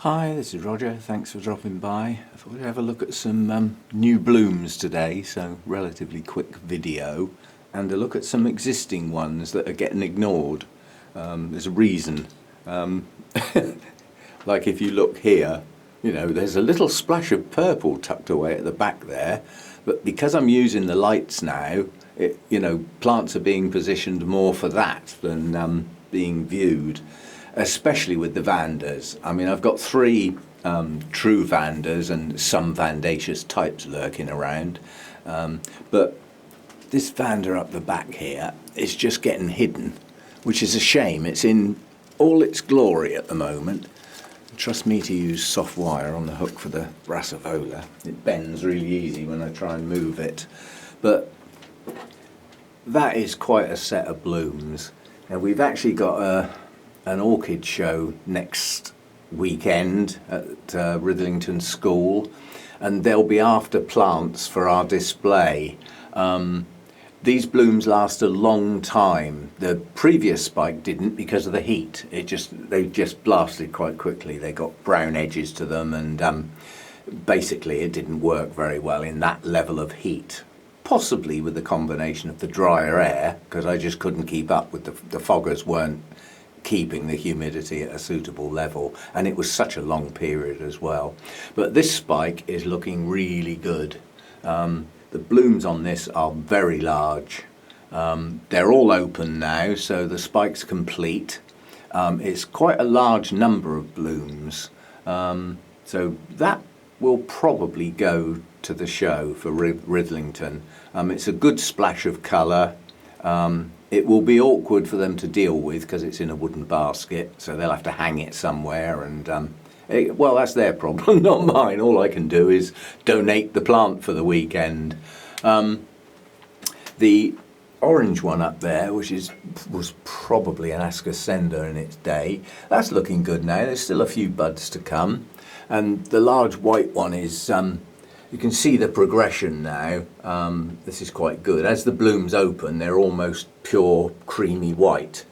Hi, this is Roger. Thanks for dropping by. I thought we'd have a look at some new blooms today, so relatively quick video, and a look at some existing ones that are getting ignored. There's a reason. Like if you look here, you know, there's a little splash of purple tucked away at the back there, but because I'm using the lights now, plants are being positioned more for that than being viewed. Especially with the vandas. I mean, I've got three true vandas and some vandaceous types lurking around, but this vanda up the back here is just getting hidden, which is a shame. It's in all its glory at the moment. Trust me to use soft wire on the hook for the brassivola. It bends really easy when I try and move it, but that is quite a set of blooms. And we've actually got an orchid show next weekend at Rithlington School, and they'll be after plants for our display. These blooms last a long time. The previous spike didn't because of the heat. They just blasted quite quickly. They got brown edges to them, and basically it didn't work very well in that level of heat. Possibly with the combination of the drier air, because I just couldn't keep up with the foggers weren't keeping the humidity at a suitable level, and it was such a long period as well. But this spike is looking really good. The blooms on this are very large. They're all open now, so the spike's complete. It's quite a large number of blooms, so that will probably go to the show for Rithlington. It's a good splash of colour. It will be awkward for them to deal with because it's in a wooden basket, so they'll have to hang it somewhere, and well, that's their problem, not mine. All I can do is donate the plant for the weekend. The orange one up there, which was probably an Ascocenda in its day, that's looking good now. There's still a few buds to come, and the large white one is you can see the progression now. This is quite good. As the blooms open, they're almost pure creamy white,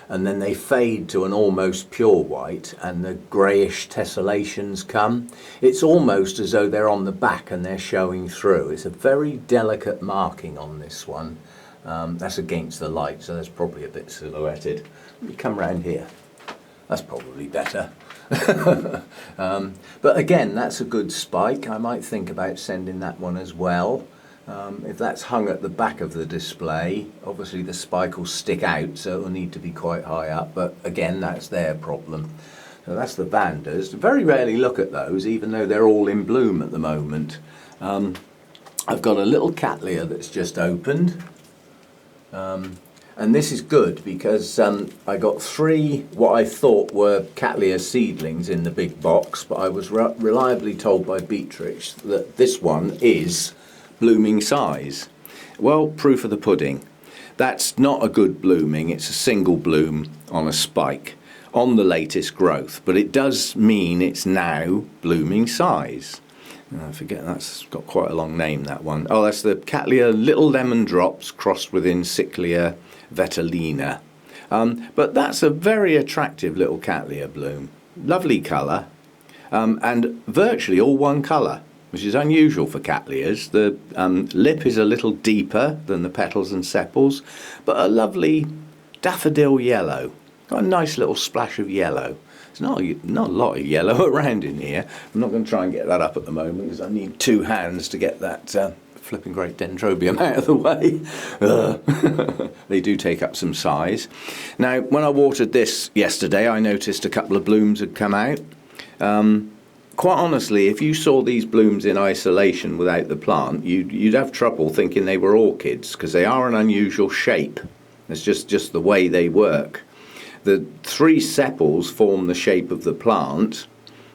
and then they fade to an almost pure white, and the greyish tessellations come. It's almost as though they're on the back and they're showing through. It's a very delicate marking on this one. That's against the light, so that's probably a bit silhouetted. Let me come round here. That's probably better. But again, that's a good spike. I might think about sending that one as well. If that's hung at the back of the display, obviously the spike will stick out, so it will need to be quite high up, but again, that's their problem. So that's the vandas. Very rarely look at those, even though they're all in bloom at the moment. I've got a little Cattleya that's just opened. And this is good because I got three what I thought were Cattleya seedlings in the big box, but I was reliably told by Beatrix that this one is blooming size. Well, proof of the pudding. That's not a good blooming. It's a single bloom on a spike on the latest growth, but it does mean it's now blooming size. I forget, that's got quite a long name, that one. Oh, that's the Cattleya Little Lemon Drops crossed with Encyclia Vetulina. But that's a very attractive little Cattleya bloom. Lovely colour, and virtually all one colour, which is unusual for Cattleyas. The lip is a little deeper than the petals and sepals, but a lovely daffodil yellow. Got a nice little splash of yellow. There's not a lot of yellow around in here. I'm not going to try and get that up at the moment because I need two hands to get that flipping great Dendrobium out of the way. They do take up some size. Now, when I watered this yesterday, I noticed a couple of blooms had come out. Quite honestly, if you saw these blooms in isolation without the plant, you'd have trouble thinking they were orchids because they are an unusual shape. It's just the way they work. The three sepals form the shape of the plant,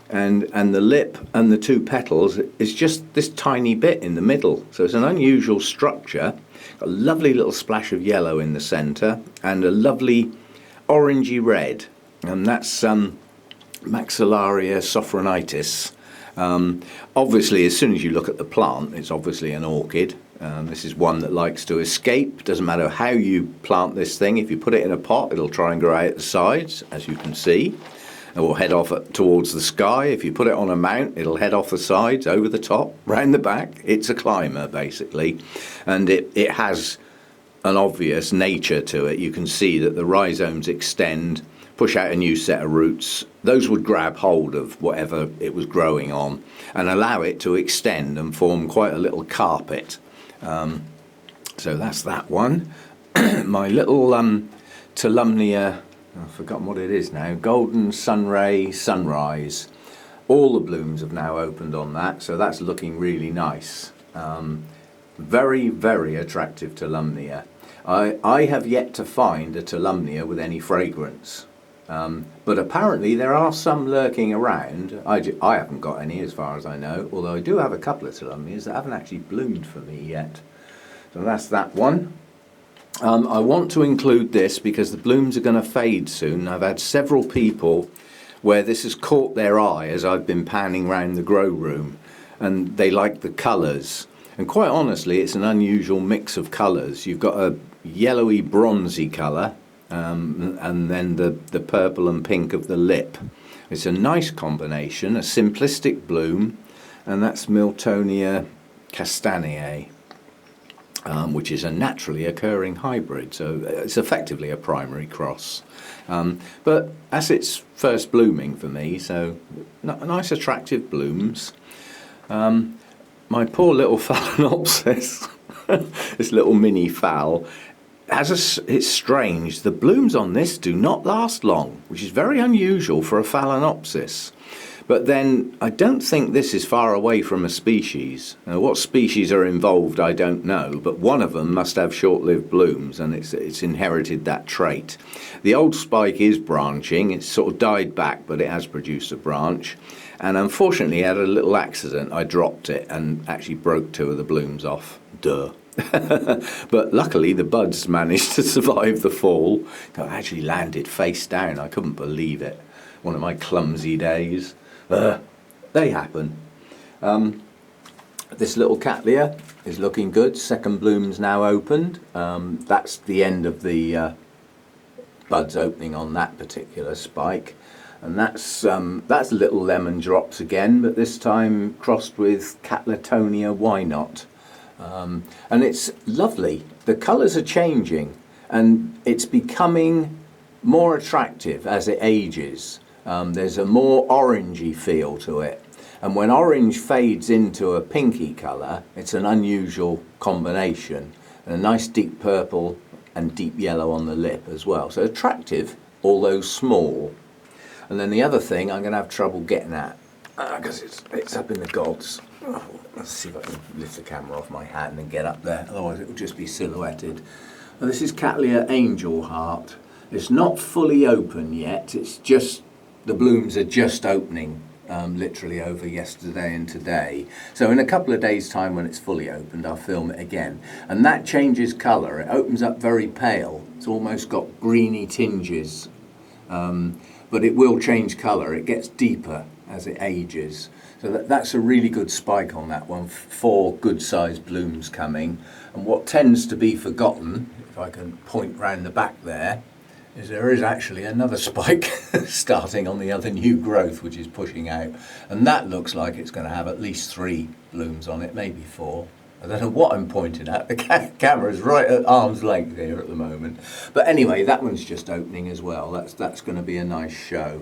and the lip and the two petals is just this tiny bit in the middle. So it's an unusual structure. A lovely little splash of yellow in the centre and a lovely orangey red, and that's Maxillaria sophronitis. Obviously, as soon as you look at the plant, it's obviously an orchid. This is one that likes to escape. Doesn't matter how you plant this thing. If you put it in a pot, it'll try and grow out the sides, as you can see. It will head off towards the sky. If you put it on a mount, it'll head off the sides, over the top, round the back. It's a climber, basically. And it has an obvious nature to it. You can see that the rhizomes extend, push out a new set of roots. Those would grab hold of whatever it was growing on and allow it to extend and form quite a little carpet. So that's that one. My little Tolumnia, I've forgotten what it is now, Golden Sunray Sunrise. All the blooms have now opened on that, so that's looking really nice. Very, very attractive Tolumnia. I have yet to find a Tolumnia with any fragrance. But apparently there are some lurking around. I haven't got any as far as I know, although I do have a couple of Tolumnias that haven't actually bloomed for me yet. So that's that one. I want to include this because the blooms are going to fade soon. I've had several people where this has caught their eye as I've been panning around the grow room, and they like the colours. And quite honestly, it's an unusual mix of colours. You've got a yellowy bronzy colour, and then the purple and pink of the lip. It's a nice combination, a simplistic bloom, and that's Miltonia castaneae, which is a naturally occurring hybrid, so it's effectively a primary cross. But that's its first blooming for me, so nice attractive blooms. My poor little Phalaenopsis, this little mini phal, it's strange, the blooms on this do not last long, which is very unusual for a Phalaenopsis. But then I don't think this is far away from a species. Now, what species are involved I don't know, but one of them must have short-lived blooms, and it's inherited that trait. The old spike is branching, it's sort of died back, but it has produced a branch. And unfortunately I had a little accident. I dropped it and actually broke two of the blooms off. Duh. But luckily the buds managed to survive the fall. I actually landed face down. I couldn't believe it. One of my clumsy days. They happen. This little Cattleya is looking good. Second bloom's now opened. That's the end of the buds opening on that particular spike. And that's little lemon drops again, but this time crossed with Cattleya, why not? And it's lovely. The colours are changing and it's becoming more attractive as it ages. There's a more orangey feel to it. And when orange fades into a pinky colour, it's an unusual combination. And a nice deep purple and deep yellow on the lip as well. So attractive, although small. And then the other thing I'm going to have trouble getting at, because it's up in the gods. Oh, let's see if I can lift the camera off my hand and get up there, otherwise it will just be silhouetted. Well, this is Cattleya Angel Heart. It's not fully open yet, it's just, the blooms are just opening, literally over yesterday and today. So in a couple of days' time when it's fully opened, I'll film it again. And that changes colour, it opens up very pale, it's almost got greeny tinges. But it will change colour, it gets deeper as it ages. So that's a really good spike on that one, 4 good sized blooms coming. And what tends to be forgotten, if I can point round the back there, is there is actually another spike starting on the other new growth which is pushing out. And that looks like it's going to have at least 3 blooms on it, maybe 4. I don't know what I'm pointing at. The camera's right at arm's length here at the moment. But anyway, that one's just opening as well. That's going to be a nice show.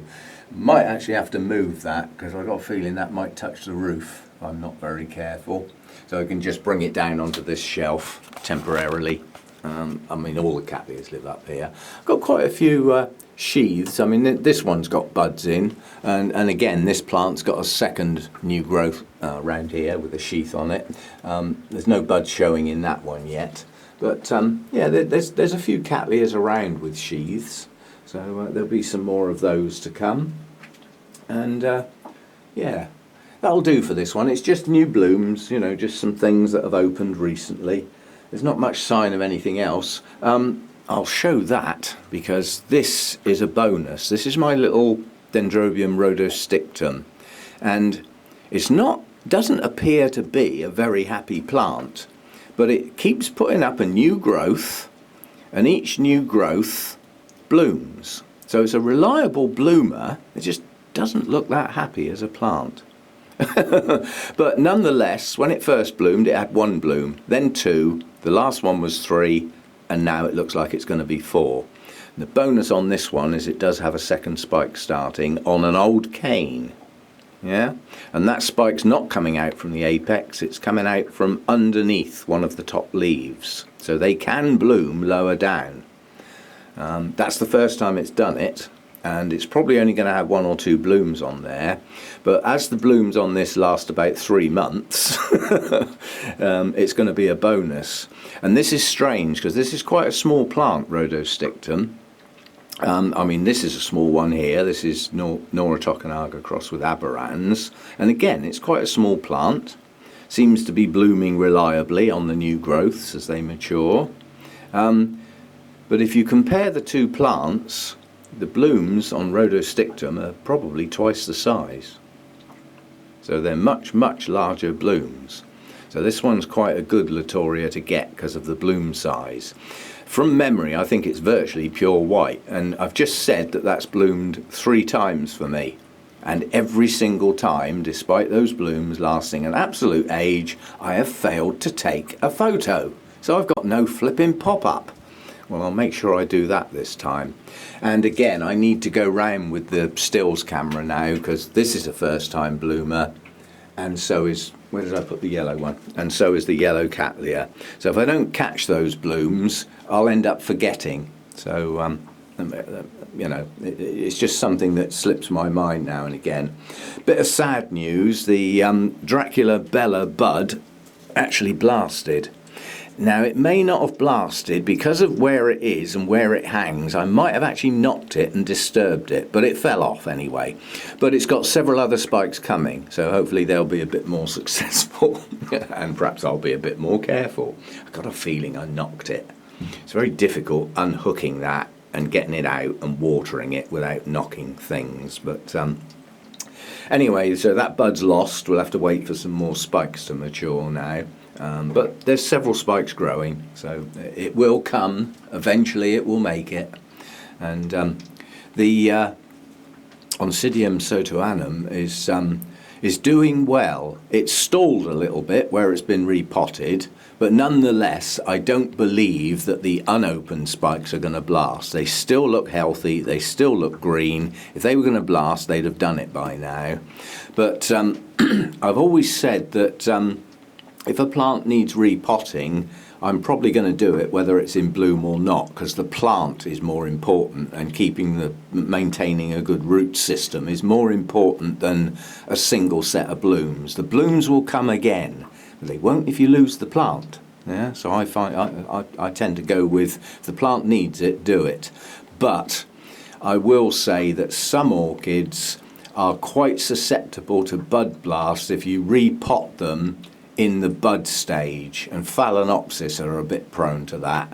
Might actually have to move that because I've got a feeling that might touch the roof if I'm not very careful. So I can just bring it down onto this shelf temporarily. I mean, all the Cattleyas live up here. I've got quite a few sheaths. I mean, this one's got buds in, and again, this plant's got a second new growth around here with a sheath on it. There's no buds showing in that one yet, but yeah, there's a few Cattleyas around with sheaths, so there'll be some more of those to come. And yeah, that'll do for this one. It's just new blooms, you know, just some things that have opened recently. There's not much sign of anything else. I'll show that because this is a bonus. This is my little Dendrobium rhodostictum, and doesn't appear to be a very happy plant, but it keeps putting up a new growth, and each new growth blooms. So it's a reliable bloomer. It just doesn't look that happy as a plant. But nonetheless, when it first bloomed, it had 1 bloom, then 2, the last one was 3, and now it looks like it's going to be 4. The bonus on this one is it does have a second spike starting on an old cane. Yeah, and that spike's not coming out from the apex, it's coming out from underneath one of the top leaves. So they can bloom lower down. That's the first time it's done it, and it's probably only going to have 1 or 2 blooms on there. But as the blooms on this last about 3 months, it's going to be a bonus. And this is strange because this is quite a small plant, Rhodostictum. I mean, this is a small one here. This is Nora Tokunaga crossed with Aberrans. And again, it's quite a small plant. Seems to be blooming reliably on the new growths as they mature. But if you compare the 2 plants, the blooms on Rhodostictum are probably twice the size. So they're much, much larger blooms. So this one's quite a good Latoria to get because of the bloom size. From memory, I think it's virtually pure white, and I've just said that that's bloomed 3 times for me. And every single time, despite those blooms lasting an absolute age, I have failed to take a photo. So I've got no flipping pop-up. Well, I'll make sure I do that this time. And again, I need to go round with the stills camera now, because this is a first-time bloomer, and so is... Where did I put the yellow one? And so is the yellow Cattleya. So if I don't catch those blooms, I'll end up forgetting. So, you know, it's just something that slips my mind now and again. Bit of sad news, the Dracula Bella bud actually blasted. Now, it may not have blasted because of where it is and where it hangs. I might have actually knocked it and disturbed it, but it fell off anyway. But it's got several other spikes coming, so hopefully they'll be a bit more successful and perhaps I'll be a bit more careful. I've got a feeling I knocked it. It's very difficult unhooking that and getting it out and watering it without knocking things. But anyway, so that bud's lost. We'll have to wait for some more spikes to mature now. But there's several spikes growing, so it will come. Eventually it will make it. And the Oncidium sotoanum is doing well. It's stalled a little bit where it's been repotted, but nonetheless I don't believe that the unopened spikes are going to blast. They still look healthy, they still look green. If they were going to blast, they'd have done it by now. But I've always said that if a plant needs repotting, I'm probably going to do it whether it's in bloom or not, because the plant is more important, and maintaining a good root system is more important than a single set of blooms. The blooms will come again, but they won't if you lose the plant. Yeah, so I find I tend to go with if the plant needs it, do it. But I will say that some orchids are quite susceptible to bud blast if you repot them in the bud stage, and Phalaenopsis are a bit prone to that.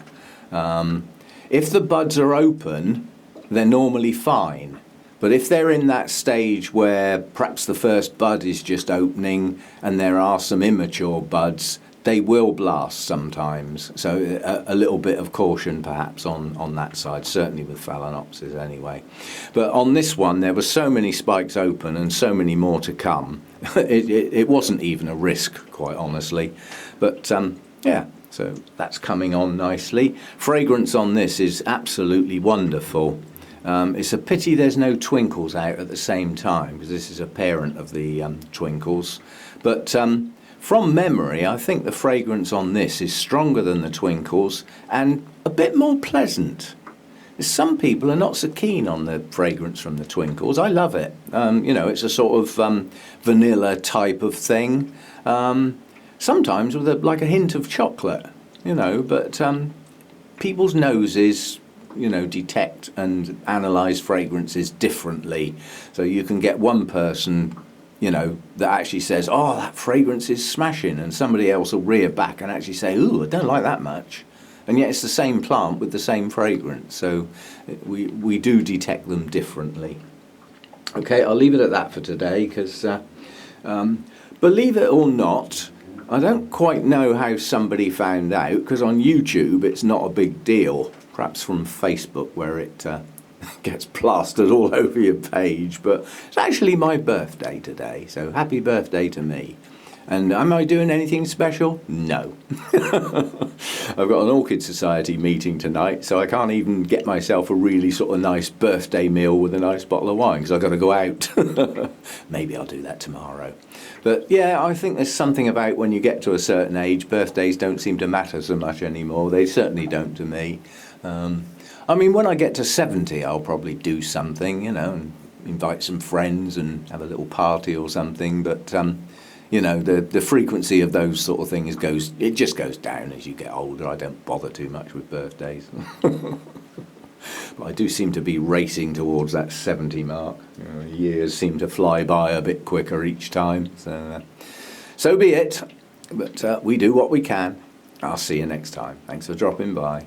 If the buds are open, they're normally fine, but if they're in that stage where perhaps the first bud is just opening and there are some immature buds, they will blast sometimes. So a little bit of caution perhaps on that side, certainly with Phalaenopsis anyway. But on this one, there were so many spikes open and so many more to come. It wasn't even a risk, quite honestly. But yeah, so that's coming on nicely. Fragrance on this is absolutely wonderful. It's a pity there's no twinkles out at the same time, because this is a parent of the twinkles. But from memory, I think the fragrance on this is stronger than the twinkles and a bit more pleasant. Some people are not so keen on the fragrance from the twinkles. I love it. You know, it's a sort of vanilla type of thing. Sometimes with like a hint of chocolate, you know, but people's noses, you know, detect and analyse fragrances differently. So you can get one person, you know, that actually says, oh, that fragrance is smashing, and somebody else will rear back and actually say, ooh, I don't like that much. And yet it's the same plant with the same fragrance, so we do detect them differently. Okay, I'll leave it at that for today, because believe it or not, I don't quite know how somebody found out, because on YouTube it's not a big deal, perhaps from Facebook where it gets plastered all over your page, but it's actually my birthday today, so happy birthday to me. And am I doing anything special? No. I've got an Orchid Society meeting tonight, so I can't even get myself a really sort of nice birthday meal with a nice bottle of wine, because I've got to go out. Maybe I'll do that tomorrow. But yeah, I think there's something about when you get to a certain age, birthdays don't seem to matter so much anymore. They certainly don't to me. I mean, when I get to 70, I'll probably do something, and invite some friends and have a little party or something, but the frequency of those sort of things just goes down as you get older. I don't bother too much with birthdays. But I do seem to be racing towards that 70 mark. Years seem to fly by a bit quicker each time. So be it. But we do what we can. I'll see you next time. Thanks for dropping by.